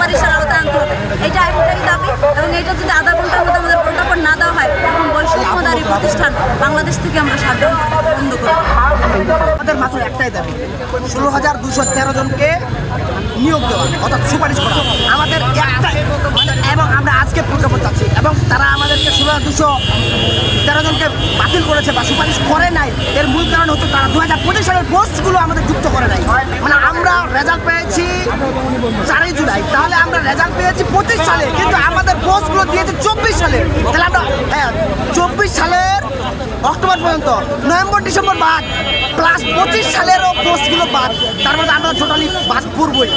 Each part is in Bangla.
সুপারিশের আওতায় আনতে হবে। এটাই দাবি, এবং এটা যদি আধা ঘন্টার মধ্যে আমাদের প্রজ্ঞাপন না দেওয়া হয়, এবং বৈষম্যদারী প্রতিষ্ঠান বাংলাদেশ থেকে আমরা সাবধান বন্ধ করব। আমাদের মাত্র একটাই দাবি, 16,213 জনকে নিয়োগ দেওয়া, অর্থাৎ সুপারিশ করা আমাদের একটাই, এবং আমরা আজকে প্রজ্ঞাপন চাচ্ছি। এবং তারা আমাদেরকে 16,213 জনকে বাতিল করেছে বা সুপারিশ করে নাই, এর মূল কারণ হচ্ছে তারা 2025 সালের পোস্টগুলো আমাদের যুক্ত করে নাই। মানে আমরা রেজাল্ট পেয়েছি 4ই জুলাই, তাহলে আমরা রেজাল্ট পেয়েছি 25 সালে, কিন্তু আমাদের পোস্টগুলো দিয়েছে 24 সালে। তাহলে আমরা 24 সালের অক্টোবর পর্যন্ত, নভেম্বর ডিসেম্বর বাদ, প্লাস 25 সালেরও পোস্টগুলো বাদ, তার মধ্যে আমরা টোটালি বাদ করবই।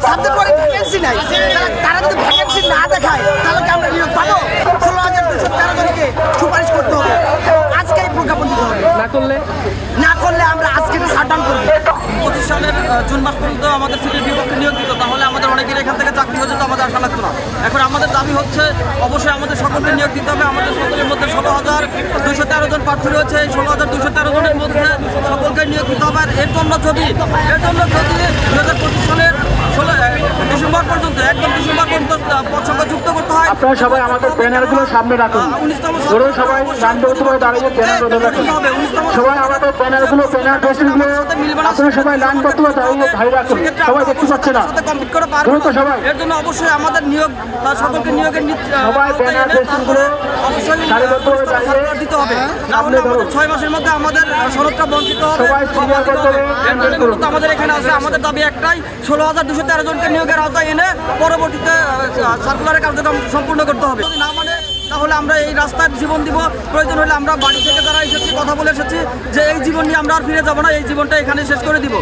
সাবজেক্ট ওয়াইজ ভ্যাকেন্সি নাই, তারা যদি ভ্যাকেন্সি না দেখায় তাহলে কি আমরা নিয়োগ পাবো? 16,213 জনকে সুপারিশ করতে হবে, আজকেই প্রজ্ঞাপন দিতে হবে। না করলে আমরা আজকে শাটডাউন করবো। 25 সালের জুন মাস পর্যন্ত আমাদের সিটির বিপক্ষে নিয়োগ দিত, তাহলে আমাদের অনেকের এখান থেকে চাকরি হয়ে যেত, আমাদের আশা লাগতো না। এখন আমাদের দাবি হচ্ছে অবশ্যই আমাদের সকলকে নিয়োগ দিতে হবে। আমাদের সকলের মধ্যে 16,213 জন প্রার্থী রয়েছে, এই 16,213 জনের মধ্যে সকলকে নিয়োগ দিতে হবে। আর এর জন্য যদি 2025 সালের ডিসেম্বর পর্যন্ত, একদম ডিসেম্বর পর্যন্ত পদ সংখ্যা যুক্ত করতে হয়। আপনারা সবাই আমাদের ব্যানারগুলো সামনে রাখুন, ধরুন সবাই লাইনবদ্ধভাবে দাঁড়িয়ে ব্যানার ধরে রাখুন। সবাই আমাদের ব্যানারগুলো, ব্যানার ড্রেসিংগুলো আপনারা সবাই লাইনবদ্ধভাবে দাঁড়িয়ে ধারে রাখুন, সবাই দেখতে পাচ্ছে না। সবাই এর জন্য অবশ্যই আমাদের নিয়োগ, তার সকলকে নিয়োগের সবাই ব্যানার ড্রেসিংগুলো অবশ্যই সারিবদ্ধভাবে দাঁড়িয়ে দিতে হবে। না হলে আমাদের 6 মাসের মধ্যে আমাদের সনদটা বঞ্চিত হবে। সবাই সিরিয়ালবদ্ধভাবে আমাদের এখানে আছে, আমাদের দাবি একটাই, 16,213 জনকে নিয়োগের আওতায় এনে পরবর্তীতে সার্কুলারের কার্যক্রম সম্পূর্ণ করতে হবে। যদি না মানে তাহলে আমরা এই রাস্তায় জীবন দিব। প্রয়োজন হলে আমরা বাড়ি থেকে যারা এসেছি, কথা বলে এসেছি যে এই জীবন নিয়ে আমরা আর ফিরে যাবো না, এই জীবনটা এখানে শেষ করে দিব।